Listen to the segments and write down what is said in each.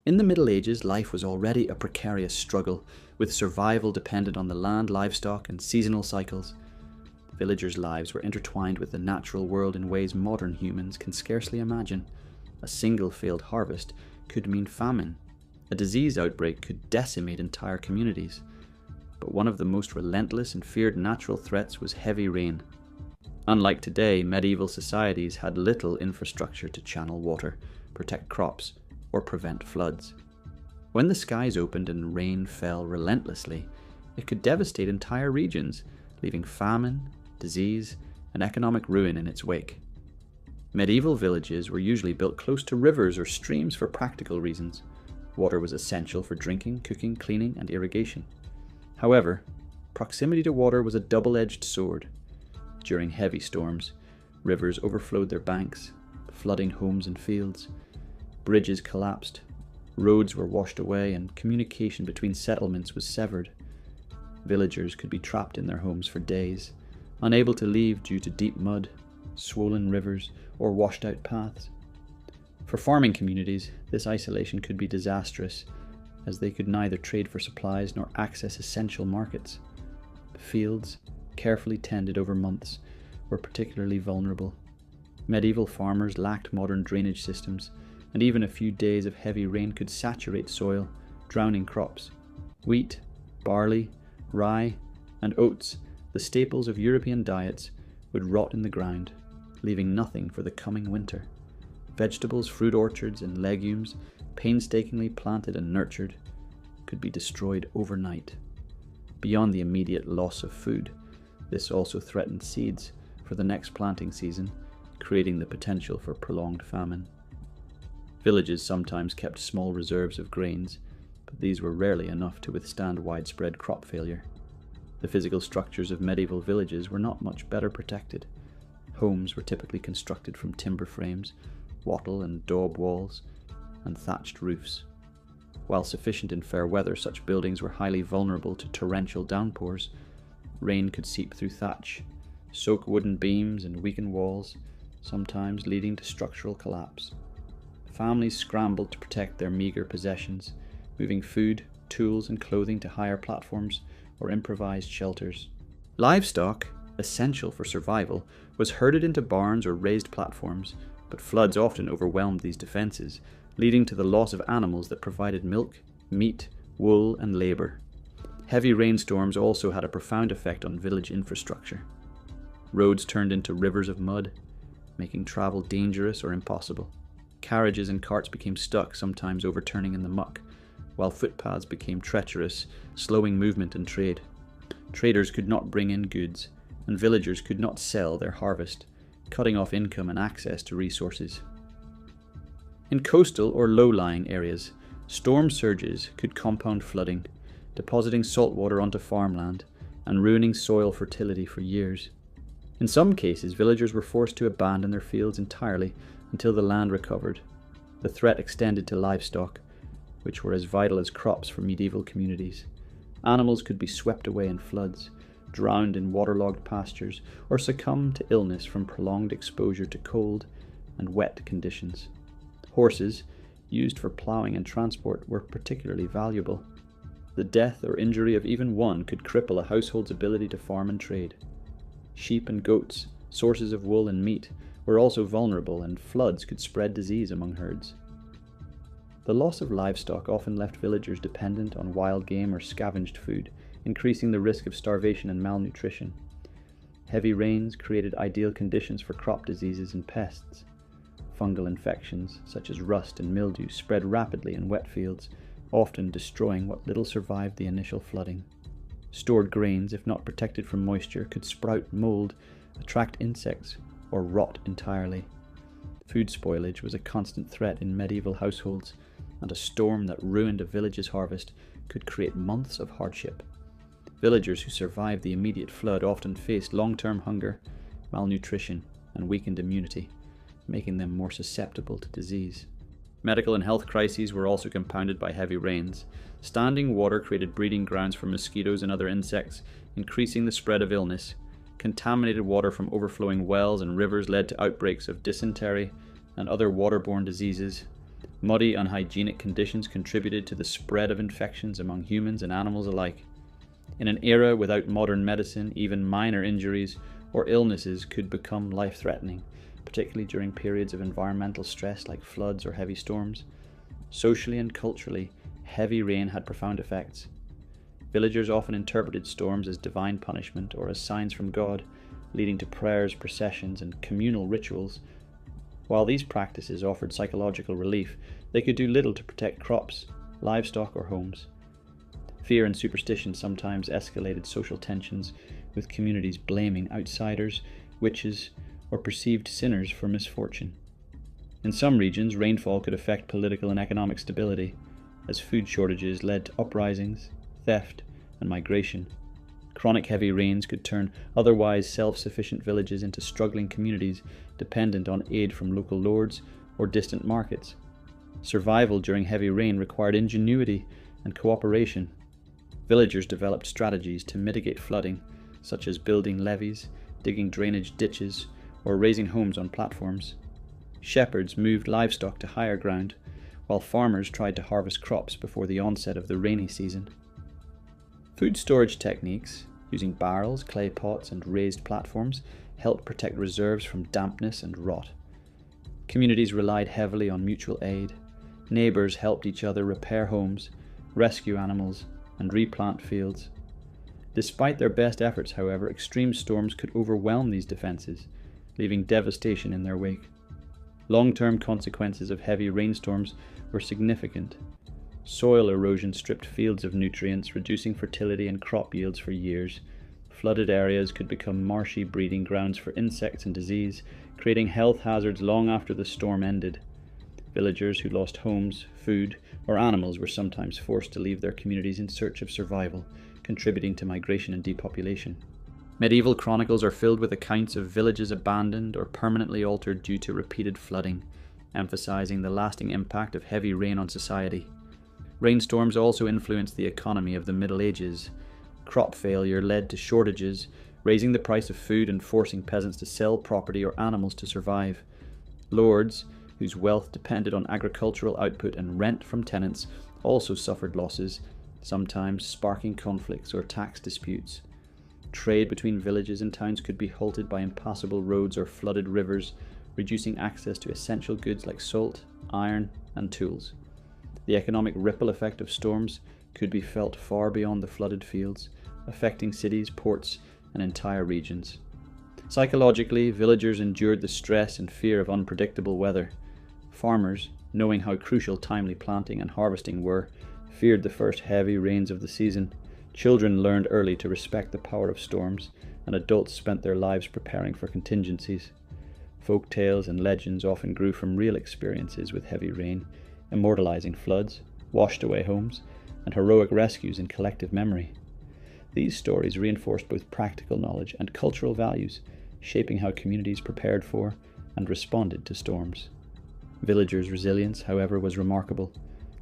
In the Middle Ages, life was already a precarious struggle, with survival dependent on the land, livestock, and seasonal cycles. Villagers' lives were intertwined with the natural world in ways modern humans can scarcely imagine. A single failed harvest could mean famine. A disease outbreak could decimate entire communities. But one of the most relentless and feared natural threats was heavy rain. Unlike today, medieval societies had little infrastructure to channel water, protect crops, or prevent floods. When the skies opened and rain fell relentlessly, it could devastate entire regions, leaving famine, disease, and economic ruin in its wake. Medieval villages were usually built close to rivers or streams for practical reasons. Water was essential for drinking, cooking, cleaning, and irrigation. However, proximity to water was a double-edged sword. During heavy storms, rivers overflowed their banks, flooding homes and fields. Bridges collapsed, roads were washed away, and communication between settlements was severed. Villagers could be trapped in their homes for days, unable to leave due to deep mud, swollen rivers, or washed-out paths. For farming communities, this isolation could be disastrous, as they could neither trade for supplies nor access essential markets. Fields, carefully tended over months, were particularly vulnerable. Medieval farmers lacked modern drainage systems, and even a few days of heavy rain could saturate soil, drowning crops. Wheat, barley, rye, and oats, the staples of European diets, would rot in the ground, leaving nothing for the coming winter. Vegetables, fruit orchards, and legumes, painstakingly planted and nurtured, could be destroyed overnight. Beyond the immediate loss of food, this also threatened seeds for the next planting season, creating the potential for prolonged famine. Villages sometimes kept small reserves of grains, but these were rarely enough to withstand widespread crop failure. The physical structures of medieval villages were not much better protected. Homes were typically constructed from timber frames, wattle and daub walls, and thatched roofs. While sufficient in fair weather, such buildings were highly vulnerable to torrential downpours. Rain could seep through thatch, soak wooden beams, and weaken walls, sometimes leading to structural collapse. Families scrambled to protect their meager possessions, moving food, tools, and clothing to higher platforms or improvised shelters. Livestock, essential for survival, was herded into barns or raised platforms, but floods often overwhelmed these defenses, leading to the loss of animals that provided milk, meat, wool, and labor. Heavy rainstorms also had a profound effect on village infrastructure. Roads turned into rivers of mud, making travel dangerous or impossible. Carriages and carts became stuck, sometimes overturning in the muck, while footpaths became treacherous, slowing movement and trade. Traders could not bring in goods, and villagers could not sell their harvest, cutting off income and access to resources. In coastal or low-lying areas, storm surges could compound flooding, depositing salt water onto farmland and ruining soil fertility for years. In some cases, villagers were forced to abandon their fields entirely until the land recovered. The threat extended to livestock, which were as vital as crops for medieval communities. Animals could be swept away in floods, drowned in waterlogged pastures, or succumb to illness from prolonged exposure to cold and wet conditions. Horses, used for ploughing and transport, were particularly valuable. The death or injury of even one could cripple a household's ability to farm and trade. Sheep and goats, sources of wool and meat, were also vulnerable, and floods could spread disease among herds. The loss of livestock often left villagers dependent on wild game or scavenged food, increasing the risk of starvation and malnutrition. Heavy rains created ideal conditions for crop diseases and pests. Fungal infections, such as rust and mildew, spread rapidly in wet fields, often destroying what little survived the initial flooding. Stored grains, if not protected from moisture, could sprout mold, attract insects, or rot entirely. Food spoilage was a constant threat in medieval households, and a storm that ruined a village's harvest could create months of hardship. Villagers who survived the immediate flood often faced long-term hunger, malnutrition, and weakened immunity, making them more susceptible to disease. Medical and health crises were also compounded by heavy rains. Standing water created breeding grounds for mosquitoes and other insects, increasing the spread of illness. Contaminated water from overflowing wells and rivers led to outbreaks of dysentery and other waterborne diseases, Muddy, unhygienic conditions contributed to the spread of infections among humans and animals alike. In an era without modern medicine, even minor injuries or illnesses could become life-threatening, particularly during periods of environmental stress like floods or heavy storms. Socially and culturally, heavy rain had profound effects. Villagers often interpreted storms as divine punishment or as signs from God, leading to prayers, processions, and communal rituals. While these practices offered psychological relief, they could do little to protect crops, livestock, or homes. Fear and superstition sometimes escalated social tensions, with communities blaming outsiders, witches, or perceived sinners for misfortune. In some regions, rainfall could affect political and economic stability, as food shortages led to uprisings, theft, and migration. Chronic heavy rains could turn otherwise self-sufficient villages into struggling communities dependent on aid from local lords or distant markets. Survival during heavy rain required ingenuity and cooperation. Villagers developed strategies to mitigate flooding, such as building levees, digging drainage ditches, or raising homes on platforms. Shepherds moved livestock to higher ground, while farmers tried to harvest crops before the onset of the rainy season. Food storage techniques, using barrels, clay pots, and raised platforms, helped protect reserves from dampness and rot. Communities relied heavily on mutual aid. Neighbours helped each other repair homes, rescue animals, and replant fields. Despite their best efforts, however, extreme storms could overwhelm these defences, leaving devastation in their wake. Long-term consequences of heavy rainstorms were significant. Soil erosion stripped fields of nutrients, reducing fertility and crop yields for years. Flooded areas could become marshy breeding grounds for insects and disease, creating health hazards long after the storm ended. Villagers who lost homes, food, or animals were sometimes forced to leave their communities in search of survival, contributing to migration and depopulation. Medieval chronicles are filled with accounts of villages abandoned or permanently altered due to repeated flooding, emphasizing the lasting impact of heavy rain on society. Rainstorms also influenced the economy of the Middle Ages. Crop failure led to shortages, raising the price of food and forcing peasants to sell property or animals to survive. Lords, whose wealth depended on agricultural output and rent from tenants, also suffered losses, sometimes sparking conflicts or tax disputes. Trade between villages and towns could be halted by impassable roads or flooded rivers, reducing access to essential goods like salt, iron, and tools. The economic ripple effect of storms could be felt far beyond the flooded fields, affecting cities, ports, and entire regions. Psychologically, villagers endured the stress and fear of unpredictable weather. Farmers, knowing how crucial timely planting and harvesting were, feared the first heavy rains of the season. Children learned early to respect the power of storms, and adults spent their lives preparing for contingencies. Folk tales and legends often grew from real experiences with heavy rain, immortalizing floods, washed away homes, and heroic rescues in collective memory. These stories reinforced both practical knowledge and cultural values, shaping how communities prepared for and responded to storms. Villagers' resilience, however, was remarkable.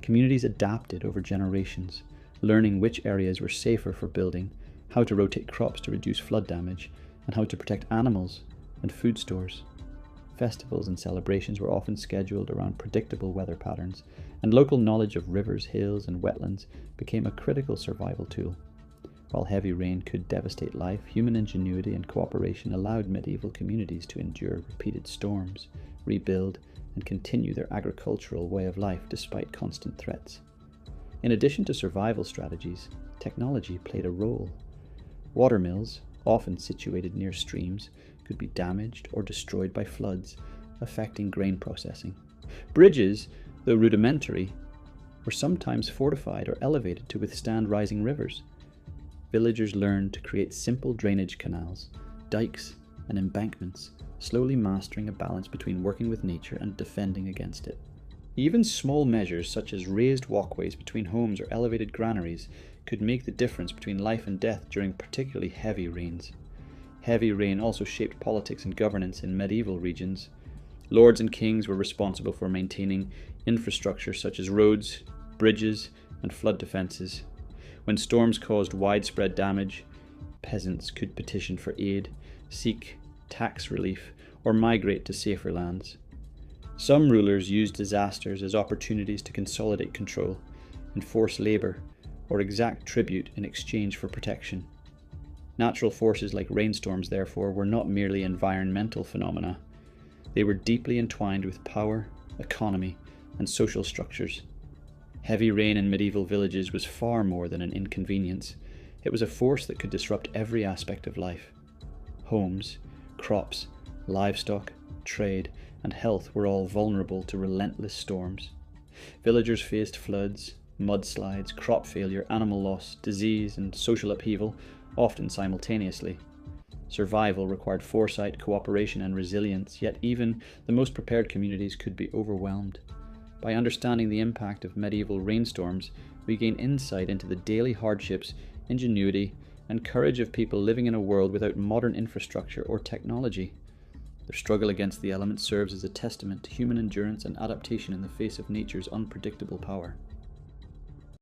Communities adapted over generations, learning which areas were safer for building, how to rotate crops to reduce flood damage, and how to protect animals and food stores. Festivals and celebrations were often scheduled around predictable weather patterns, and local knowledge of rivers, hills, and wetlands became a critical survival tool. While heavy rain could devastate life, human ingenuity and cooperation allowed medieval communities to endure repeated storms, rebuild, and continue their agricultural way of life despite constant threats. In addition to survival strategies, technology played a role. Watermills, often situated near streams, could be damaged or destroyed by floods, affecting grain processing. Bridges, though rudimentary, were sometimes fortified or elevated to withstand rising rivers. Villagers learned to create simple drainage canals, dikes, and embankments, slowly mastering a balance between working with nature and defending against it. Even small measures such as raised walkways between homes or elevated granaries could make the difference between life and death during particularly heavy rains. Heavy rain also shaped politics and governance in medieval regions. Lords and kings were responsible for maintaining infrastructure such as roads, bridges, and flood defences. When storms caused widespread damage, peasants could petition for aid, seek tax relief, or migrate to safer lands. Some rulers used disasters as opportunities to consolidate control, enforce labour, or exact tribute in exchange for protection. Natural forces like rainstorms, therefore, were not merely environmental phenomena. They were deeply entwined with power, economy, and social structures. Heavy rain in medieval villages was far more than an inconvenience. It was a force that could disrupt every aspect of life. Homes, crops, livestock, trade, and health were all vulnerable to relentless storms. Villagers faced floods, mudslides, crop failure, animal loss, disease, and social upheaval, often simultaneously. Survival required foresight, cooperation, and resilience, yet even the most prepared communities could be overwhelmed. By understanding the impact of medieval rainstorms, we gain insight into the daily hardships, ingenuity, and courage of people living in a world without modern infrastructure or technology. Their struggle against the elements serves as a testament to human endurance and adaptation in the face of nature's unpredictable power.